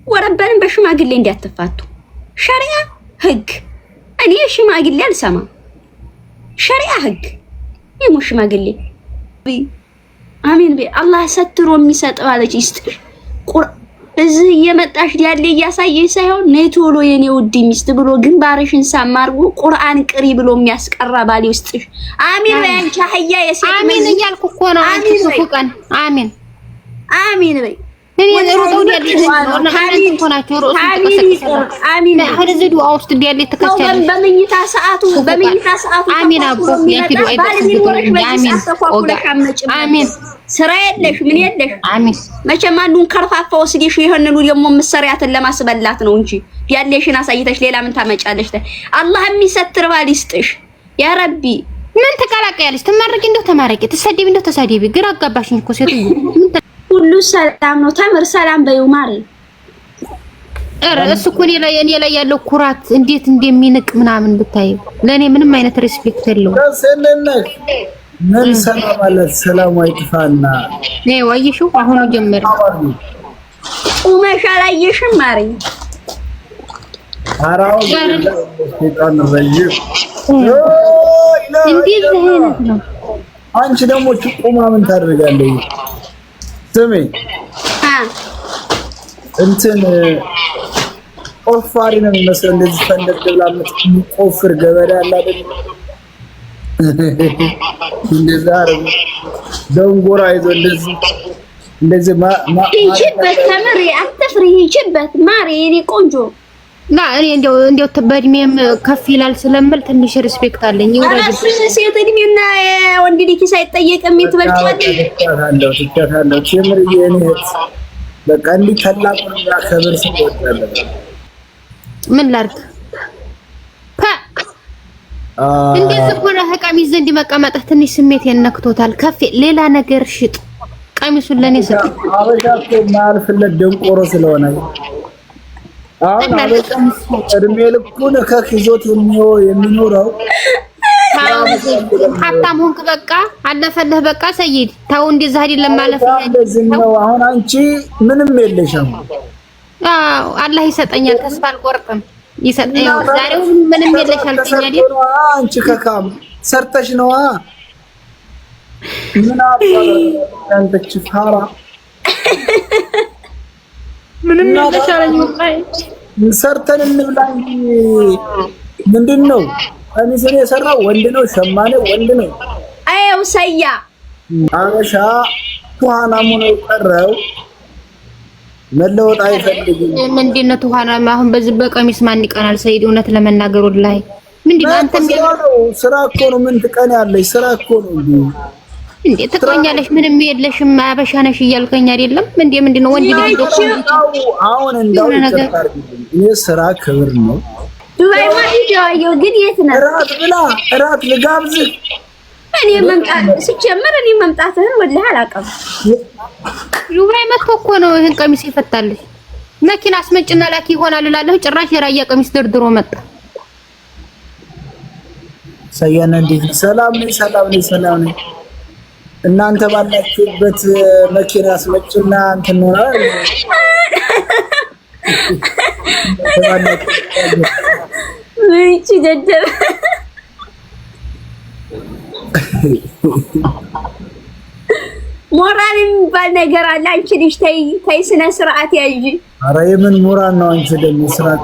ወረበልን በሽማግሌ እንዲያትፋቱ ሸሪዓ ህግ እኔ ሽማግሌ አልሰማም ሸሪዓ ህግ የሙ ሽማግሌ አሚን አላህ ሰትሮ የሚሰጥ ባለች ይስጥሽ እዚህ እየመጣሽ ያለ እያሳየሽ ሳይሆን ነይ ቶሎ የኔ ውድ ሚስት ብሎ ግንባርሽን ሳማርጉ ቁርአን ቅሪ ብሎ የሚያስቀራ ባል ይስጥሽ አሚን በያንቺ አህያ የሴት አሚን እያልኩ እኮ ነው አንቺ ሱቁን አሚን አሚን በይ እኔ ሮጠው ያለሽ ነው አሚን ህርዝዱ አውስት ያለ ተከታታይ በመኝታ ሰዓቱ አሚን አቦ ያንቺ አሚን አሚን ስራ የለሽ ምን የለሽ አሚን መቼም አንዱን ከርፋፋ ወስዲሽ ይሄንኑ ደግሞ መስሪያትን ለማስበላት ነው እንጂ ያለሽን አሳይተሽ ሌላ ምን ታመጫለሽ አላህ የሚሰትር ባል ይስጥሽ ያ ረቢ ምን ተቀላቀያለሽ ተማረቂ እንደው ተማረቂ ተሰደቢ እንደው ተሰደቢ ግራ አጋባሽኝ እኮ ሴት ሁሉ ሰላም ነው ተምር ሰላም በዩ ማሪ እሱ እኮ እኔ ላይ ያለው ኩራት እንዴት እንደሚንቅ ምናምን ብታይ ለኔ ምንም አይነት ሪስፔክት የለውም ምን ሰላም አለት ሰላም አይጥፋና ነይ ወይሹ አሁን ጀመረ ኡመሻ ላይሽም ማሪ አራው ሰይጣን ረጅም እንዴት አይነት ነው አንቺ ደግሞ ቁማ ምን ታደርጋለሽ ስሜ እንትን ቆፋሪ ነው የሚመስለው እንደዚህ ፈንደቅ ብላ የምትቆፍር ገበሬ አለ አይደል እንደዛ አረብ ደንጎራ ይዞ እንደዚህ ይችበት ተምሪ አትፍሪ ይችበት ማሪ የኔ ቆንጆ ና እኔ እንደው በእድሜም ከፍ ይላል ስለምል ትንሽ ሪስፔክት አለኝ ይወራጅ ሴት እድሜና ወንድ ልጅ ሳይጠየቅም ይትበልጣለሽ ትከታለው ቸምር የኔት በቃ እንዲ ተላቁና ከበር ሲወጣለ ምን ላርክ እንዴት ቆራ ቀሚስ ዘንድ መቀመጥህ ትንሽ ስሜት የነክቶታል ከፍ ሌላ ነገር ሽጥ ቀሚሱን ለኔ ሰጥ አበሻኮ ማልፍለት ደንቆሮ ስለሆነ አሁን እድሜ ልኩን ከኪዞት የሚኖረው ሀብታም ሆንክ በቃ አለፈልህ በቃ ሰይድ ታው እንደዛ አይደለም ማለፍ ነው አሁን አንቺ ምንም የለሽም አዎ አላህ ይሰጠኛል ተስፋ አልቆርጥም ይሰጠኛል ዛሬው ምንም የለሽ አልከኝ አይደል አንቺ ከካም ሰርተሽ ነዋ ምን አንተች ፋራ ምንም የለሽ አለኝ ወላሂ ሰርተን እንብላ ምንድነው ቀሚስን የሰራው ወንድ ነው ሸማኔ ወንድ ነው አየው ሰያ አበሻ ቱሃናሙ ነው ቀረው መለወጥ አይፈልግም ምንድነው ቱሃናማ አሁን በዚህ በቀሚስ ማን ይቀናል ሰይድ እውነት ለመናገር ወላሂ ምንድነው አንተ ስራ እኮ ነው ምን ትቀን ያለሽ ስራ እኮ ነው እንዴ ትቆኛለሽ ምንም የለሽም አበሻ ነሽ እያልከኝ አይደለም እንዴ ምንድነው ወንድ ልጅ አሁን እንደው እኔ ስራ ክብር ነው ዱባይ ማለት ያው ግን የት ነው እራት ልጋብዝ እኔ መምጣትህን ወላሂ አላውቅም ዱባይ መጥቶ እኮ ነው ይሄን ቀሚስ ይፈታልሽ መኪና አስመጭና ላኪ ይሆናል እላለሁ ጭራሽ የራያ ቀሚስ ደርድሮ መጣ ሰያና እንዴት ሰላም ነኝ እናንተ ባላችሁበት መኪና አስመጭና እንትን ነው ምንጭ ደደብ ሞራል የሚባል ነገር አለ አንቺ ልጅ ተይ ስነ ስርዓት ያዢ ኧረ የምን ሞራል ነው አንቺ ደግሞ ስርዓት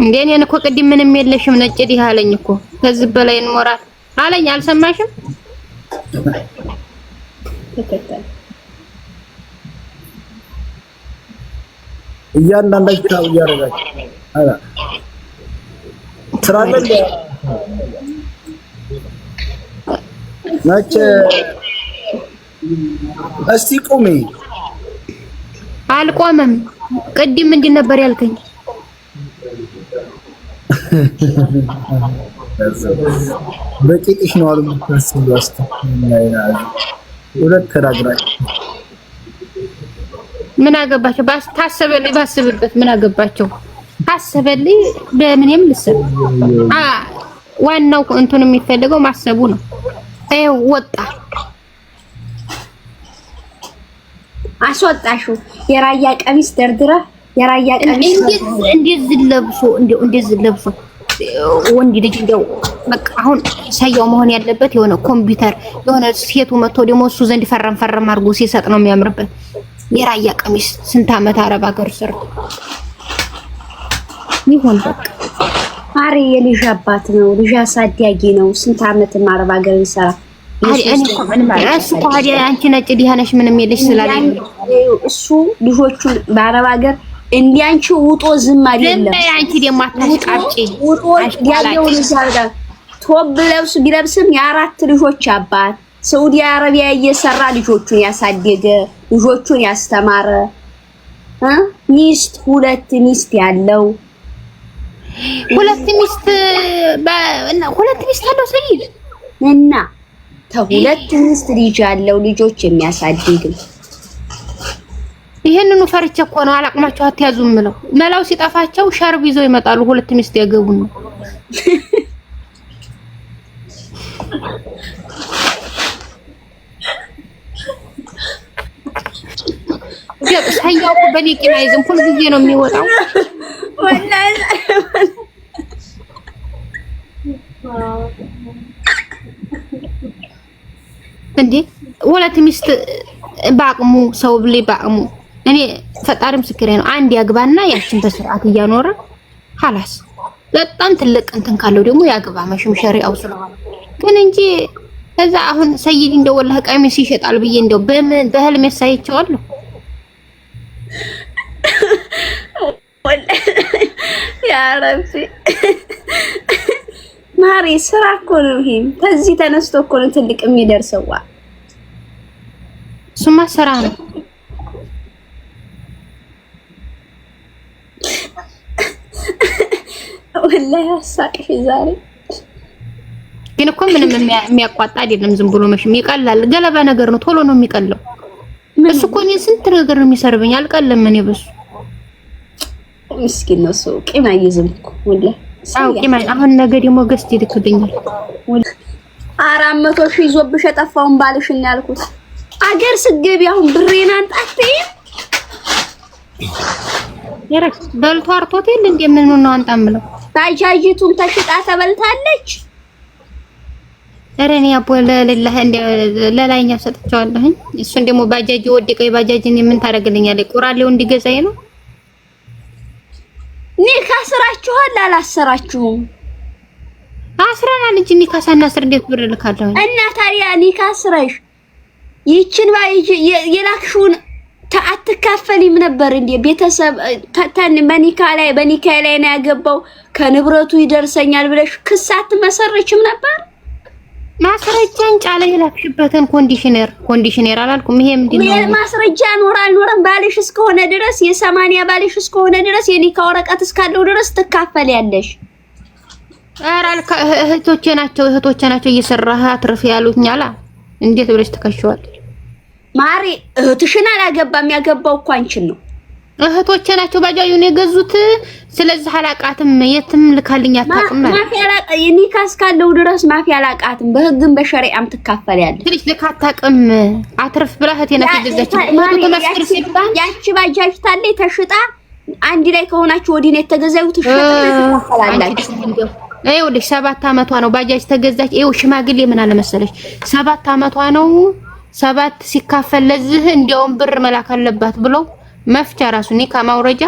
እንዴ እኔን እኮ ቅድም ምንም የለሽም ነጭ ዲህ አለኝ እኮ ከዚህ በላይ ሞራል አለኝ አልሰማሽም ተከተል እያንዳንዳችሁ ታው ያረጋችሁ አላ ስራለን ነጭ እስቲ ቁሚ አልቆመም ቅድም ምንድን ነበር ያልከኝ በቂጥሽ ነው አሉ ተስፋ ያስተኛል ሁለት ተራግራች ምን አገባቸው ታሰበልኝ ባስብበት ምን አገባቸው ታሰበልኝ በምንም ልሰብ ዋናው እንትን የሚፈልገው ማሰቡ ነው ወጣ አስወጣሽው። የራያ ቀሚስ ደርድራ የራያ ቀሚስ እንደዚህ ለብሶ ወንድ ልጅ እንደው በቃ አሁን ሳያው መሆን ያለበት የሆነ ኮምፒውተር የሆነ ሴቱ መጥቶ ደግሞ እሱ ዘንድ ፈረም አድርጎ ሲሰጥ ነው የሚያምርበት። የራያ ቀሚስ ስንት ዓመት አረብ ሀገር ሰርቶ ይሆን በቃ አሬ የልጅ አባት ነው፣ ልጅ አሳዳጊ ነው። ስንት ዓመት አረብ ሀገር ይሰራ። አንቺ ነጭ ዲሃነሽ ምንም የለሽ ስላለኝ እሱ ልጆቹን በአረብ ሀገር እንዲያንቺ ውጦ ዝም አይደለም። አንቺ ደግሞ አታሽቃጭ ውጦ ያየውን ይዛጋ ቶብ ቢለብስም የአራት ልጆች አባት ሳውዲ አረቢያ እየሰራ ልጆቹን ያሳደገ ልጆቹን ያስተማረ ሚስት ሁለት ሚስት ያለው ሁለት ሚስት አለው ሰይድ እና ተሁለት ሚስት ልጅ ያለው ልጆች የሚያሳድግ ይሄንኑ ፈርቼ እኮ ነው አላቅማቸው አትያዙም ነው መላው ሲጠፋቸው ሻርብ ይዘው ይመጣሉ። ሁለት ሚስት ያገቡ ነው ሳያውቁ በኔ ቂም አይዝም። ሁሉ ጊዜ ነው የሚወጣው ወላሂ እንዴ ሁለት ሚስት ባቅሙ ሰው ብሌ ባቅሙ እኔ ፈጣሪ ምስክሬ ነው። አንድ ያግባና ያችን በስርዓት እያኖረ خلاص በጣም ትልቅ እንትን ካለው ደግሞ ያግባ መሽም ሸሪዓው ስለሆነ ግን እንጂ ከዛ አሁን ሰይድ እንደው ወላሂ ቀሚስ ይሸጣል ብዬ እንደው በህልም ያሳይቸዋለሁ። ያ ረቢ ማሪ ስራ እኮ ነው ይሄ። ከዚህ ተነስቶ እኮ ነው ትልቅ የሚደርሰው። ሱማ ስራ ነው። ወላሂ አሳቅሽ ዛሬ ግን እኮ ምንም የሚያቋጣ አይደለም። ዝም ብሎ መሽም ይቀላል። ገለባ ነገር ነው፣ ቶሎ ነው የሚቀለው። እሱ እኮ እኔ ስንት ነገር ነው የሚሰርብኝ፣ አልቀለም። እኔ በሱ ምስኪን ነው ሰው ቂም አይዝም እኮ ወላሂ። ቂም አሁን ነገ ደግሞ ገስት ይልክልኛል። 400 ሺህ ይዞብሽ የጠፋውን ባልሽን ያልኩት አገር ስገቢ አሁን ብሬን አንጣቴ የረክ በልቶ አርቶቴል እንደምን ነው አንጣምለው። ባጃጂቱን ተሽጣ ተበልታለች። እረኔ አቦለ ለላህ እንደ ለላይኛ ሰጥቻለሁ። እሱን ደግሞ ባጃጅ ወደቀ። ባጃጅን ምን ታደርግልኛለህ? ቁራሌው እንዲገዛኝ ነው። ኒካ ስራችኋል አላሰራችሁም? አስረናል እንጂ ኒካ ሳናስር እንዴት ብር ልካለሁ? እና ታዲያ ኒካ ስራሽ ይችን ባይ የላክሽውን አትካፈሊም ነበር እንዴ? ቤተሰብ ተን በኒካ ላይ ነው ያገባው ከንብረቱ ይደርሰኛል ብለሽ ክስ አትመሰርችም ነበር? ማስረጃን ጫለ የላክሽበትን ኮንዲሽነር አላልኩም። ይሄ ምንድነው? ማስረጃ ኖራል ባልሽ እስከሆነ ድረስ የ80 ባልሽ እስከሆነ ድረስ የኒካ ወረቀት እስካለው ድረስ ትካፈሊያለሽ። አራል እህቶቼ ናቸው እየሰራህ አትርፍ ያሉኛላ። እንዴት ብለሽ ተከሽዋል? ማሪ እህትሽን አላገባም፣ ያገባው እኮ አንቺን ነው። እህቶቼ ናቸው ባጃዩን የገዙት። ስለዚህ አላቃትም፣ የትም ልካልኝ አታውቅም ማለት ማፊያ ኒካ እስካለው ድረስ ማፊያ አላቃትም። በህግም በሸሪዓም ትካፈሊያለሽ። ትንሽ ልካታቅም አትርፍ ብላ እህቴ ናት የገዛች። ያቺ ባጃጅ ታለይ ተሽጣ አንድ ላይ ከሆናችሁ ወዲህ ነው የተገዛው። ትሽጣላችሁ። ይኸውልሽ 7 አመቷ ነው ባጃጅ ተገዛች። ይኸው ሽማግሌ ምን አለ መሰለሽ 7 አመቷ ነው። 7 ሲካፈል ለዚህ እንዲያውም ብር መላክ አለባት ብለው መፍቻ ራሱ ኒካ ማውረጃ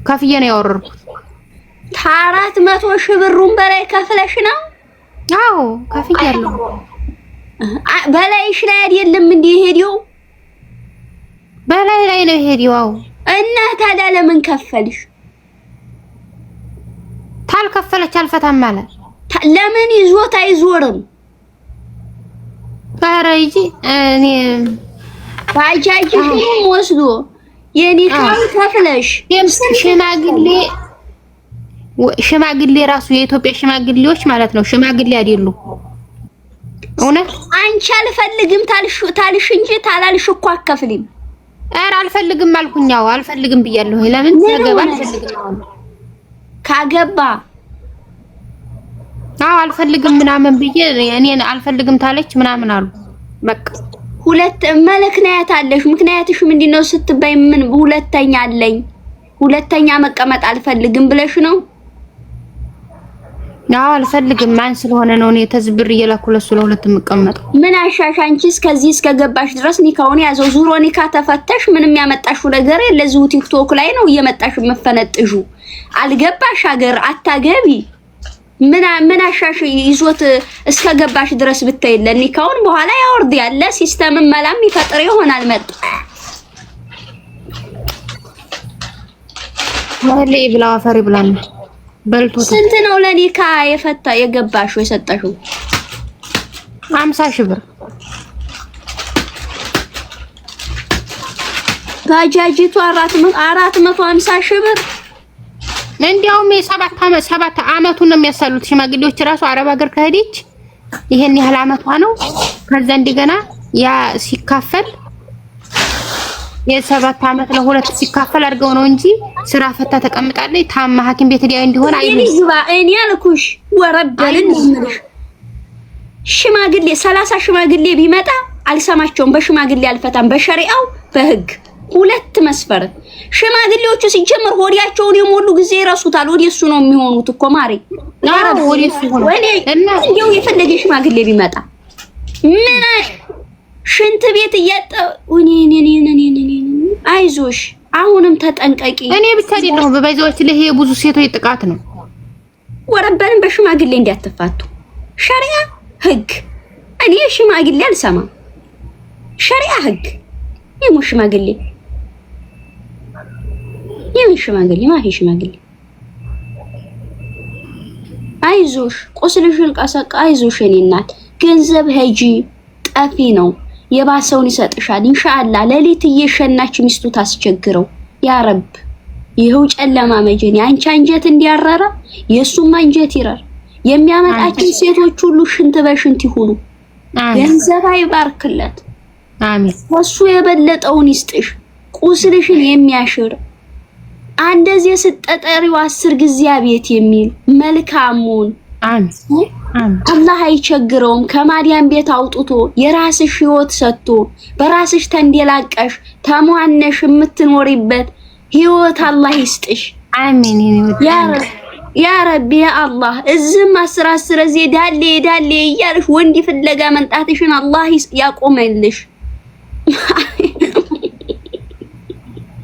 ከፍዬ ነው ያወረርኩት። 400 ሺህ ብሩን በላይ ከፍለሽ ነው? አዎ ከፍያለሁ። በላይሽ ላይ አይደለም እንዴ ሄዲው? በላይ ነው ሄዲው። አዎ። እና ታዲያ ለምን ከፈልሽ? ታልከፈለች አልፈታም ማለት ለምን ይዞት አይዞርም? ባራይጂ እኔ ባጃጅሽን ወስዶ የኒካው ከፍለሽ ሽማግሌ ራሱ የኢትዮጵያ ሽማግሌዎች ማለት ነው። ሽማግሌ አይደሉ። እውነት አንቺ አልፈልግም ታልሽ እንጂ ታላልሽ እኮ አከፍልም። ኧረ አልፈልግም አልኩኛው። አልፈልግም ብያለሁ። ለምን ተገባ አልፈልግም። ካገባ አልፈልግም ምናምን ብዬ እኔን አልፈልግም ታለች ምናምን አሉ። በቃ ሁለት ምክንያት አለሽ። ምክንያትሽ ምንድነው ስትባይ ምን ሁለተኛ አለኝ ሁለተኛ መቀመጥ አልፈልግም ብለሽ ነው? አዎ አልፈልግም። ማን ስለሆነ ነው እኔ ተዝብር እየላኩ ለሱ ለሁለት የምቀመጠው? ምን አሻሽ አንቺ እስከዚህ እስከገባሽ ድረስ ኒካውን ያዘው። ዙሮ ኒካ ተፈተሽ ምንም ያመጣሽው ነገር የለ። እዚሁ ቲክቶክ ላይ ነው እየመጣሽ መፈነጥዡ። አልገባሽ ሀገር አታገቢ። ምን አሻሽ ይዞት እስከገባሽ ድረስ ብታይለ ኒካውን በኋላ ያወርድ ያለ ሲስተም መላም ይፈጥር ይሆናል መጣ ወለ ይብላ አፈሪ ብላን በልቶ ስንት ነው ለኒካ የፈታ የገባሽው የሰጠሽው? 50 ሺህ ብር ባጃጅቱ 450 ሺህ ብር። እንዲያውም ሰባት አመቱን ነው የሚያሳሉት ሽማግሌዎች ራሱ አረብ ሀገር ከሄደች ይሄን ያህል አመቷ ነው። ከዛ እንደገና ያ ሲካፈል የ7 አመት ለሁለት ሲካፈል አድርገው ነው እንጂ ስራ ፈታ ተቀምጣለች ታማ ሐኪም ቤት ዲያ እንዲሆን አይልም። እኔ አልኩሽ ወረበልን ሽማግሌ 30 ሽማግሌ ቢመጣ አልሰማቸውም። በሽማግሌ አልፈታም። በሸሪዓው በህግ ሁለት መስፈርት። ሽማግሌዎቹ ሲጀምር ሆዲያቸውን የሞሉ ጊዜ ይረሱታል። ወዲሱ ነው የሚሆኑት እኮ ማሪ ያው ወዲሱ ሆነ እና እንደው የፈለገ ሽማግሌ ቢመጣ ምን ሽንት ቤት እያጠው አይዞሽ አሁንም ተጠንቀቂ። እኔ ብቻ አይደለሁም በባይዛዎች ላይ ይሄ ብዙ ሴቶች ጥቃት ነው። ወረበልን በሽማግሌ እንዲያተፋቱ ሸሪዓ ህግ። እኔ ሽማግሌ አልሰማም። ሸሪዓ ህግ የሙሽ ሽማግሌ ሽማግሌ ማሂ ሽማግሌ አይዞሽ ቁስልሽን ቀሰቃ አይዞሽ የኔ እናት። ገንዘብ ሄጂ ጠፊ ነው። የባሰውን ይሰጥሻል ኢንሻአላህ። ለሊት እየሸናች ሚስቱ ታስቸግረው ያ ረብ። ይሄው ጨለማ መጀን ያንቺ አንጀት እንዲያረራ የሱም አንጀት ይረር። የሚያመጣችን ሴቶች ሁሉ ሽንት በሽንት ይሁኑ። ገንዘብ አይባርክለት። አሜን። እሱ የበለጠውን ይስጥሽ። ቁስልሽን የሚያሽር አንደዚህ ስትጠሪው 10 ጊዜ አቤት የሚል መልካሙን አላህ አይቸግረውም። ከማዲያን ቤት አውጥቶ የራስሽ ህይወት ሰጥቶ በራስሽ ተንደላቀሽ ተሟነሽ የምትኖሪበት ህይወት አላህ ይስጥሽ። አሜን። ያ ረቢ ያ አላህ። እዝም 10 እዚህ ዳሌ እያልሽ ወንድ ፍለጋ መንጣትሽን አላህ ያቆመልሽ።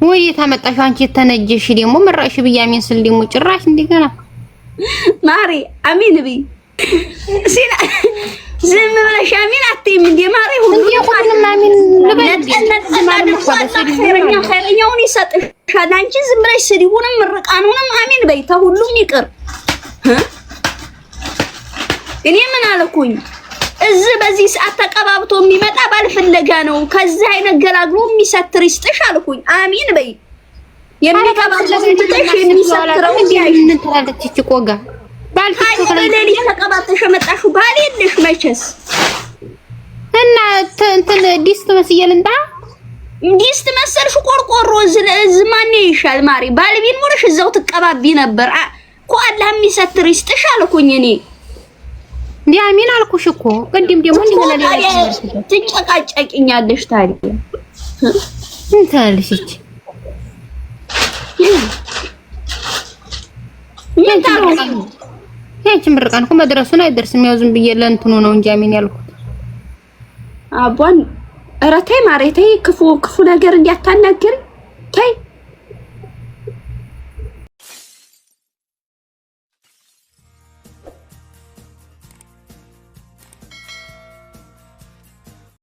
ወይ ተመጣሽ አንቺ ተነጀሽ ደግሞ ምራሽ ብያሜን ስል ደግሞ ጭራሽ እንደገና ማሪ አሚን ቢ ሲላ ዝም ብለሽ አሚን አትይም እንደ ማሪ ሁሉ የቆንም አሚን ኸይረኛውን ይሰጥሻል። አንቺ ዝም ብለሽ ስዲቡንም ምርቃኑንም አሚን በይ። ተሁሉም ይቅር። እኔ ምን አልኩኝ? እዚህ በዚህ ሰዓት ተቀባብቶ የሚመጣ ባልፈለጋ ነው። ከዛ አይነት ገላግሎ የሚሰትር ይስጥሽ አልኩኝ። አሚን በይ። የሚቀባጥለው ትተሽ የሚሰትረው ምን ትላለች እቺ ቆጋ ባልፈለጋ ለሌሊት ተቀባጥተሽ መጣሽው ባል የለሽ መቼስ እና እንትን ዲስት መስየልንታ ዲስት መሰልሽ ቆርቆሮ እዚህ ማን ይሻል ማሪ? ባል ቢኖርሽ እዛው ትቀባቢ ነበር እኮ። አላህ የሚሰትር ይስጥሽ አልኩኝ እኔ አሚን አልኩሽ እኮ። ቅድም ደግሞ እንደገና ትጨቃጨቂኛለሽ። ታዲያ ምን ትላለሽ እቺ? ምን ታውቂ? ያንቺ ምርቃን እኮ መድረሱን አይደርስም። ያው ዝም ብዬ ለእንትኑ ነው እንጂ አሚን ያልኩት። አቧን ኧረ ተይ ማሬ ተይ፣ ክፉ ነገር እንዲያታናግሪ